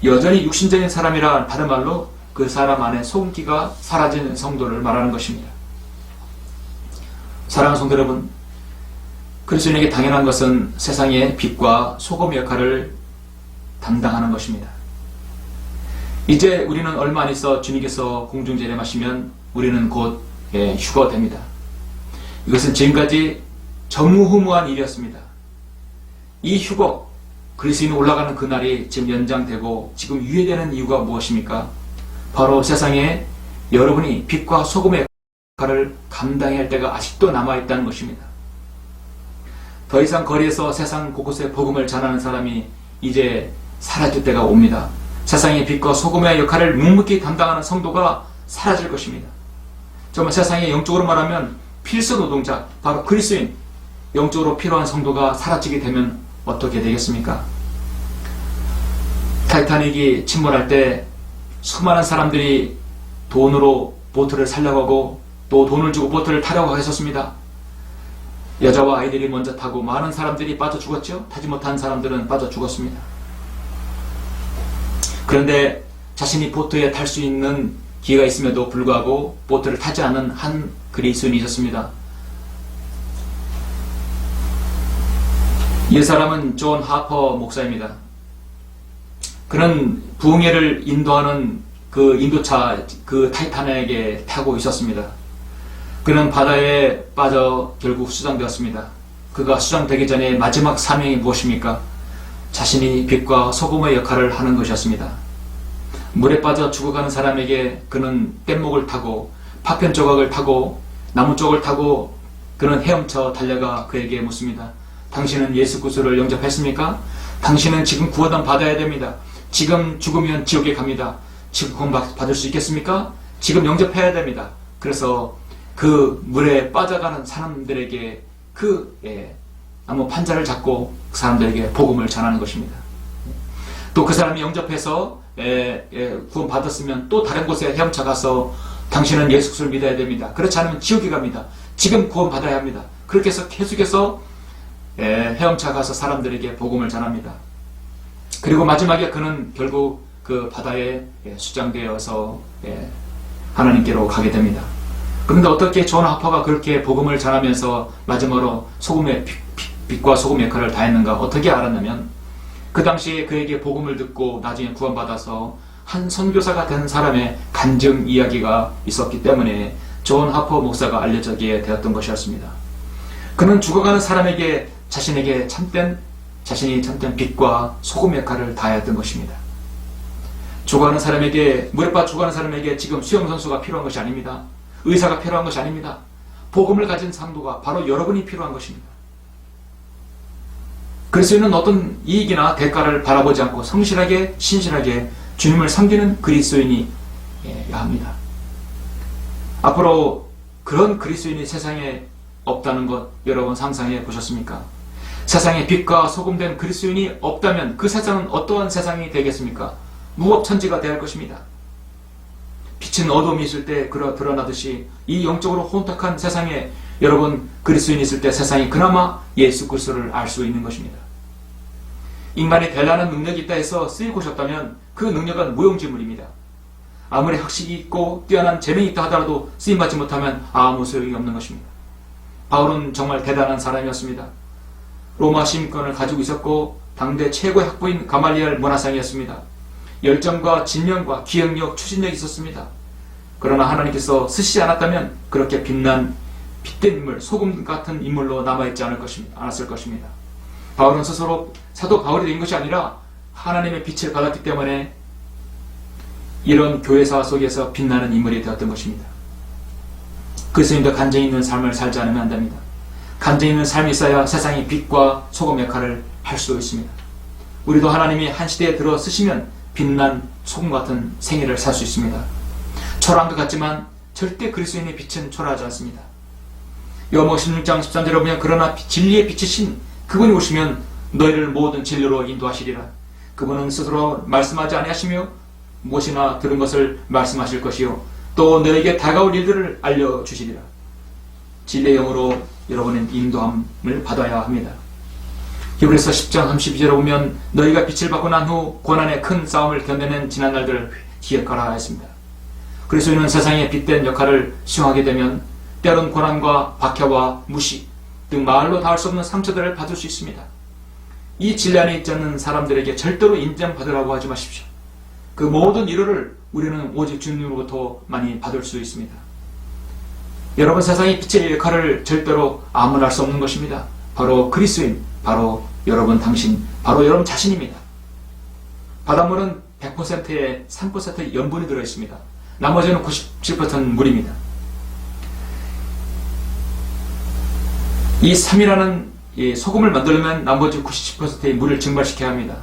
여전히 육신적인 사람이라 다른 말로 그 사람 안에 소금기가 사라지는 성도를 말하는 것입니다. 사랑하는 성도 여러분, 그리스도인에게 당연한 것은 세상의 빛과 소금 역할을 담당하는 것입니다. 이제 우리는 얼마 안 있어 주님께서 공중재림하시면 우리는 곧 휴거됩니다. 이것은 지금까지 전무후무한 일이었습니다. 이 휴거, 그리스도인이 올라가는 그날이 지금 연장되고 지금 유예되는 이유가 무엇입니까? 바로 세상에 여러분이 빛과 소금의 역할을 감당해야 할 때가 아직도 남아있다는 것입니다. 더 이상 거리에서 세상 곳곳에 복음을 전하는 사람이 이제 사라질 때가 옵니다. 세상의 빛과 소금의 역할을 묵묵히 담당하는 성도가 사라질 것입니다. 정말 세상에 영적으로 말하면 필수 노동자, 바로 그리스도인, 영적으로 필요한 성도가 사라지게 되면 어떻게 되겠습니까? 타이타닉이 침몰할 때 수많은 사람들이 돈으로 보트를 살려고 하고 또 돈을 주고 보트를 타려고 했었습니다. 여자와 아이들이 먼저 타고 많은 사람들이 빠져 죽었죠. 타지 못한 사람들은 빠져 죽었습니다. 그런데 자신이 보트에 탈 수 있는 기회가 있음에도 불구하고 보트를 타지 않은 한 그리스도인이 있었습니다. 이 사람은 존 하퍼 목사입니다. 그는 부흥회를 인도하는 그 인도차 그 타이타닉에 타고 있었습니다. 그는 바다에 빠져 결국 수장되었습니다. 그가 수장되기 전에 마지막 사명이 무엇입니까? 자신이 빛과 소금의 역할을 하는 것이었습니다. 물에 빠져 죽어가는 사람에게 그는 뗏목을 타고 파편 조각을 타고 나무 쪽을 타고 그는 헤엄쳐 달려가 그에게 묻습니다. 당신은 예수 그리스도를 영접했습니까? 당신은 지금 구원 받아야 됩니다. 지금 죽으면 지옥에 갑니다. 지금 구원 받을 수 있겠습니까? 지금 영접해야 됩니다. 그래서 그 물에 빠져가는 사람들에게 나무 판자를 잡고 그 사람들에게 복음을 전하는 것입니다. 또 그 사람이 영접해서 구원 받았으면 또 다른 곳에 헤엄쳐 가서 당신은 예수 그리스도를 믿어야 됩니다. 그렇지 않으면 지옥에 갑니다. 지금 구원 받아야 합니다. 그렇게 해서 계속해서 헤엄쳐 가서 사람들에게 복음을 전합니다. 그리고 마지막에 그는 결국 그 바다에 수장되어서 하나님께로 가게 됩니다. 그런데 어떻게 존 하퍼가 그렇게 복음을 전하면서 마지막으로 소금의 빛과 소금 역할을 다했는가 어떻게 알았냐면 그 당시에 그에게 복음을 듣고 나중에 구원받아서 한 선교사가 된 사람의 간증 이야기가 있었기 때문에 존 하퍼 목사가 알려지게 되었던 것이었습니다. 그는 죽어가는 사람에게 자신이 참된 빛과 소금 역할을 다하였던 것입니다. 죽어가는 사람에게, 무릎 죽어가는 사람에게 지금 수영선수가 필요한 것이 아닙니다. 의사가 필요한 것이 아닙니다. 복음을 가진 상도가 바로 여러분이 필요한 것입니다. 그리스도인은 어떤 이익이나 대가를 바라보지 않고 성실하게 신실하게 주님을 섬기는 그리스도인이어야 합니다. 앞으로 그런 그리스도인이 세상에 없다는 것 여러분 상상해 보셨습니까? 세상에 빛과 소금된 그리스도인이 없다면 그 세상은 어떠한 세상이 되겠습니까? 무법천지가 될 것입니다. 빛은 어둠이 있을 때 드러나듯이 이 영적으로 혼탁한 세상에 여러분 그리스도인이 있을 때 세상이 그나마 예수 그리스도를 알 수 있는 것입니다. 인간이 대단한 능력이 있다 해서 쓰이고 싶다면 그 능력은 무용지물입니다. 아무리 학식이 있고 뛰어난 재능이 있다 하더라도 쓰임받지 못하면 아무 소용이 없는 것입니다. 바울은 정말 대단한 사람이었습니다. 로마 시민권을 가지고 있었고 당대 최고의 학부인 가말리엘 문화상이었습니다. 열정과 진명과 기억력, 추진력이 있었습니다. 그러나 하나님께서 쓰시지 않았다면 그렇게 빛된 인물, 소금 같은 인물로 남아있지 않았을 것입니다. 바울은 스스로 사도 바울이 된 것이 아니라 하나님의 빛을 받았기 때문에 이런 교회사 속에서 빛나는 인물이 되었던 것입니다. 그리스도인도 간증 있는 삶을 살지 않으면 안 됩니다. 간증 있는 삶이 있어야 세상의 빛과 소금 역할을 할 수 있습니다. 우리도 하나님이 한 시대에 들어 쓰시면 빛난 소금 같은 생애를 살 수 있습니다. 초라한 것 같지만 절대 그리스도인의 빛은 초라하지 않습니다. 요한복음 16장 13절에 보면 그러나 진리의 빛이신 그분이 오시면 너희를 모든 진리로 인도하시리라. 그분은 스스로 말씀하지 아니하시며 무엇이나 들은 것을 말씀하실 것이요 또 너에게 다가올 일들을 알려주시리라. 진리의 영으로 여러분은 인도함을 받아야 합니다. 히브리서 10장 32절에 보면 너희가 빛을 받고 난 후 고난의 큰 싸움을 견뎌낸 지난 날들을 기억하라 했습니다. 그리스도인은 세상의 빛된 역할을 수행하게 되면 때론 고난과 박해와 무시 등 말로 닿을 수 없는 상처들을 받을 수 있습니다. 이 진리 안에 있지 않는 사람들에게 절대로 인정받으라고 하지 마십시오. 그 모든 위로를 우리는 오직 주님으로부터 많이 받을 수 있습니다. 여러분 세상의 빛의 역할을 절대로 아무나 할 수 없는 것입니다. 바로 그리스도인, 바로 여러분 당신, 바로 여러분 자신입니다. 바닷물은 100%에 3%의 염분이 들어있습니다. 나머지는 97%는 물입니다. 이 3이라는 소금을 만들려면 나머지 97%의 물을 증발시켜야 합니다.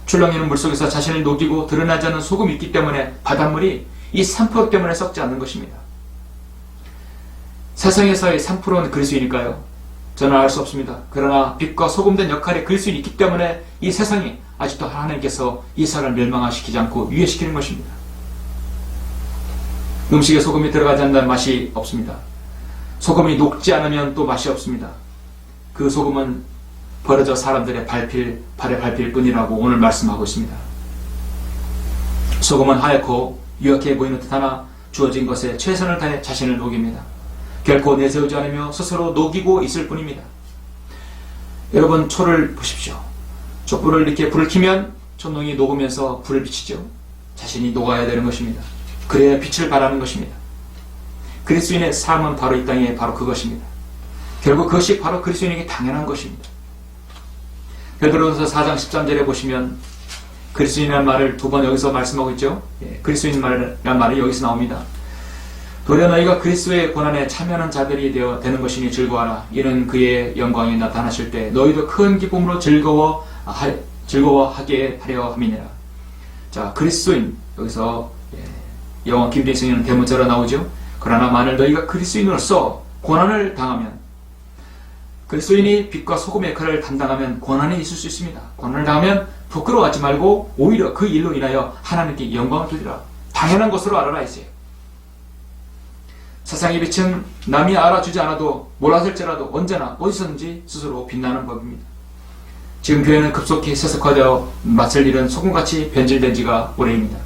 출렁이는 물속에서 자신을 녹이고 드러나지 않는 소금이 있기 때문에 바닷물이 이 3% 때문에 썩지 않는 것입니다. 세상에서의 3%는 그리스도인일까요? 저는 알 수 없습니다. 그러나 빛과 소금된 역할에 그리스도인이 있기 때문에 이 세상이 아직도 하나님께서 이 사람을 멸망시키지 않고 유예시키는 것입니다. 음식에 소금이 들어가지 않는 맛이 없습니다. 소금이 녹지 않으면 또 맛이 없습니다. 그 소금은 버려져 사람들의 발에 밟힐 뿐이라고 오늘 말씀하고 있습니다. 소금은 하얗고 유약해 보이는 듯 하나 주어진 것에 최선을 다해 자신을 녹입니다. 결코 내세우지 않으며 스스로 녹이고 있을 뿐입니다. 여러분 초를 보십시오. 촛불을 이렇게 불을 켜면 촛농이 녹으면서 불을 비치죠. 자신이 녹아야 되는 것입니다. 그래야 빛을 발하는 것입니다. 그리스도인의 삶은 바로 이 땅에 바로 그것입니다. 결국 그것이 바로 그리스도인에게 당연한 것입니다. 베드로전서 4장 13절에 보시면 그리스도인이라는 말을 두 번 여기서 말씀하고 있죠. 그리스도인이라는 말이 여기서 나옵니다. 도리어 너희가 그리스도의 고난에 참여하는 자들이 되는 것이니 즐거워하라. 이는 그의 영광이 나타나실 때 너희도 큰 기쁨으로 즐거워하게 하려 함이니라. 자, 그리스도인 여기서 영어 김대성에는 대문자로 나오죠. 그러나 만일 너희가 그리스도인으로서 고난을 당하면 그리스도인이 빛과 소금의 역할을 담당하면 고난이 있을 수 있습니다. 고난을 당하면 부끄러워하지 말고 오히려 그 일로 인하여 하나님께 영광을 돌리라. 당연한 것으로 알아라 했어요. 세상의 빛은 남이 알아주지 않아도 몰랐을지라도 언제나 어디서든지 스스로 빛나는 법입니다. 지금 교회는 급속히 세속화되어 맛을 잃은 소금같이 변질된 지가 오래입니다.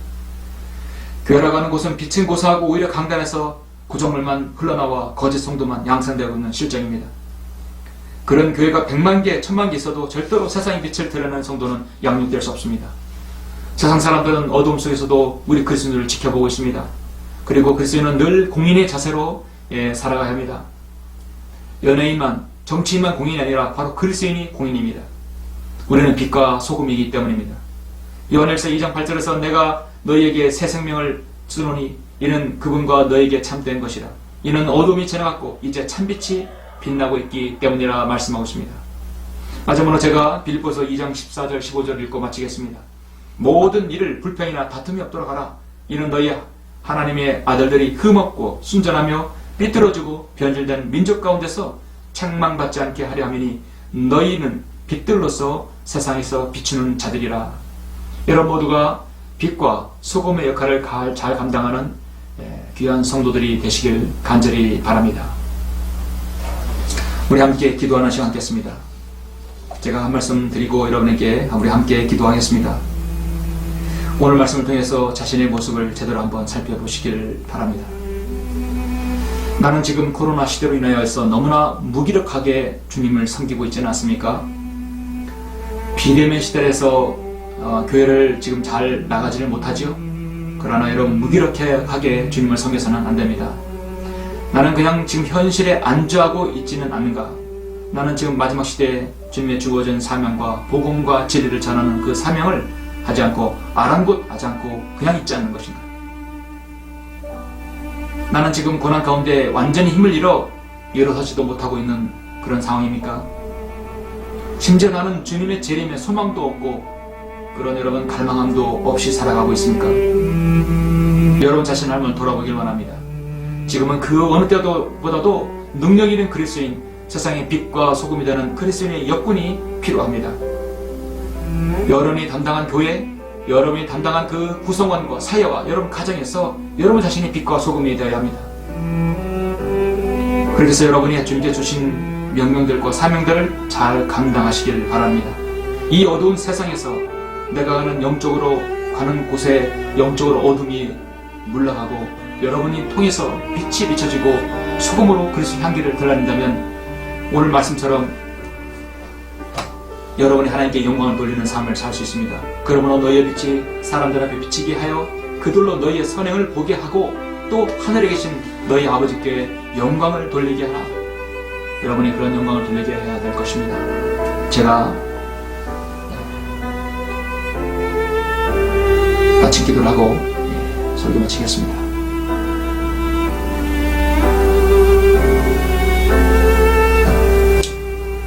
교회라고 하는 곳은 빛은 고사하고 오히려 강단에서 구정물만 흘러나와 거짓 성도만 양산되고 있는 실정입니다. 그런 교회가 100만 개, 1000만 개 있어도 절대로 세상의 빛을 드러내는 성도는 양육될 수 없습니다. 세상 사람들은 어둠 속에서도 우리 그리스도인을 지켜보고 있습니다. 그리고 그리스도인은 늘 공인의 자세로 살아가야 합니다. 연예인만, 정치인만 공인이 아니라 바로 그리스도인이 공인입니다. 우리는 빛과 소금이기 때문입니다. 요한일서 2장 8절에서 내가 너희에게 새 생명을 주노니 이는 그분과 너희에게 참된 것이라. 이는 어둠이 지나갔고 이제 참빛이 빛나고 있기 때문이라 말씀하고 있습니다. 마지막으로 제가 빌립보서 2장 14절 15절 읽고 마치겠습니다. 모든 일을 불평이나 다툼이 없도록 하라. 이는 너희 하나님의 아들들이 흠없고 순전하며 삐뚤어지고 변질된 민족 가운데서 책망받지 않게 하려 함이니 너희는 빛들로서 세상에서 비추는 자들이라. 여러분 모두가 빛과 소금의 역할을 잘 감당하는 귀한 성도들이 되시길 간절히 바랍니다. 우리 함께 기도하는 시간 갖겠습니다. 제가 한 말씀 드리고 여러분에게 우리 함께 기도하겠습니다. 오늘 말씀을 통해서 자신의 모습을 제대로 한번 살펴보시길 바랍니다. 나는 지금 코로나 시대로 인하여서 너무나 무기력하게 주님을 섬기고 있지는 않습니까? 비대면 시대에서 교회를 지금 잘 나가지를 못하지요? 그러나 여러분 무기력하게 주님을 섬겨서는 안 됩니다. 나는 그냥 지금 현실에 안주하고 있지는 않는가? 나는 지금 마지막 시대에 주님의 주어진 사명과 복음과 진리를 전하는 그 사명을 하지 않고 아랑곳하지 않고 그냥 있지 않는 것인가? 나는 지금 고난 가운데 완전히 힘을 잃어 일어서지도 못하고 있는 그런 상황입니까? 심지어 나는 주님의 재림에 소망도 없고 그런 여러분 갈망함도 없이 살아가고 있습니까? 여러분 자신을 한번 돌아보길 원합니다. 지금은 그 어느 때보다도 능력 있는 그리스도인, 세상의 빛과 소금이 되는 그리스도인의 역군이 필요합니다. 여러분이 담당한 교회, 여러분이 담당한 그 구성원과 사회와 여러분 가정에서 여러분 자신이 빛과 소금이 되어야 합니다. 그래서 여러분이 주님께 주신 명령들과 사명들을 잘 감당하시길 바랍니다. 이 어두운 세상에서 내가 가는 영적으로 가는 곳에 영적으로 어둠이 물러가고 여러분이 통해서 빛이 비춰지고 소금으로 그리스도의 향기를 드러낸다면 오늘 말씀처럼 여러분이 하나님께 영광을 돌리는 삶을 살 수 있습니다. 그러므로 너희의 빛이 사람들 앞에 비치게 하여 그들로 너희의 선행을 보게 하고 또 하늘에 계신 너희 아버지께 영광을 돌리게 하라. 여러분이 그런 영광을 돌리게 해야 될 것입니다. 제가 마침 기도를 하고 설교 마치겠습니다.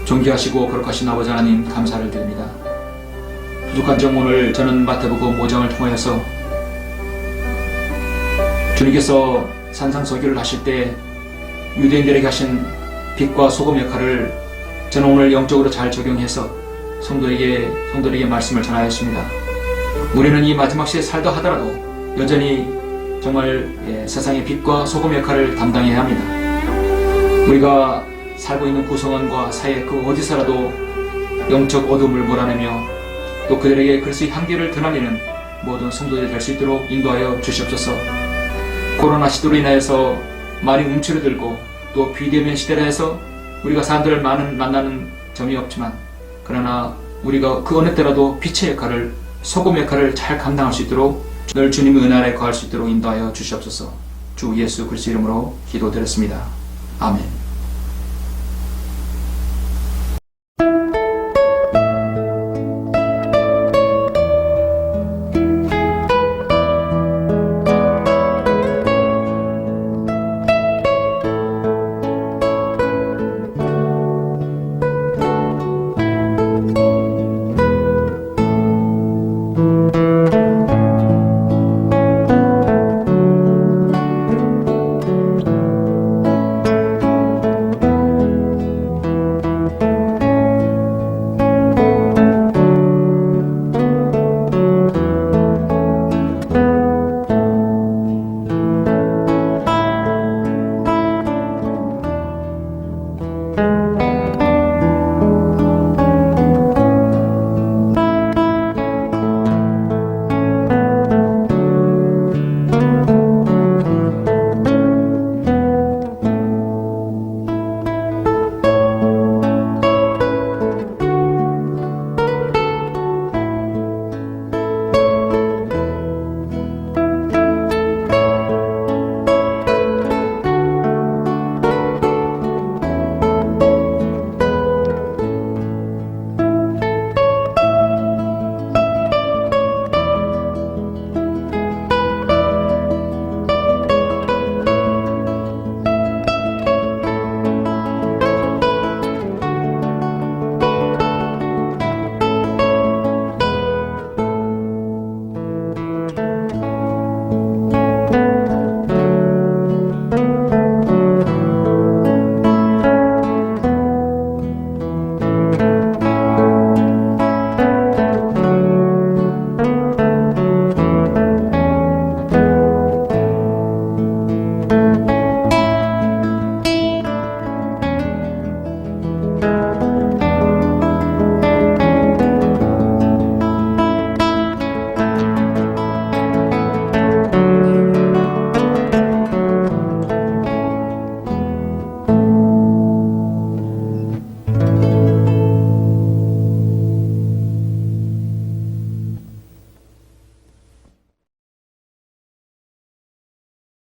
존귀하시고 거룩하신 아버지 하나님 감사를 드립니다. 부족한 점 오늘 저는 마태복음 5장을 통하여서 주님께서 산상소교를 하실 때 유대인들에게 하신 빛과 소금 역할을 저는 오늘 영적으로 잘 적용해서 성도에게 말씀을 전하였습니다. 우리는 이 마지막 시대에 살다 하더라도 여전히 정말 세상의 빛과 소금 역할을 담당해야 합니다. 우리가 살고 있는 구성원과 사회 그 어디서라도 영적 어둠을 몰아내며 또 그들에게 그리스도의 향기를 드러내는 모든 성도들이 될 수 있도록 인도하여 주시옵소서. 코로나 시대로 인하여서 많이 움츠러들고 또 비대면 시대라 해서 우리가 사람들을 만나는 점이 없지만 그러나 우리가 그 어느 때라도 빛의 역할을 소금 역할을 잘 감당할 수 있도록 늘 주님의 은혜 아래 거할 수 있도록 인도하여 주시옵소서. 주 예수 그리스도 이름으로 기도드렸습니다. 아멘.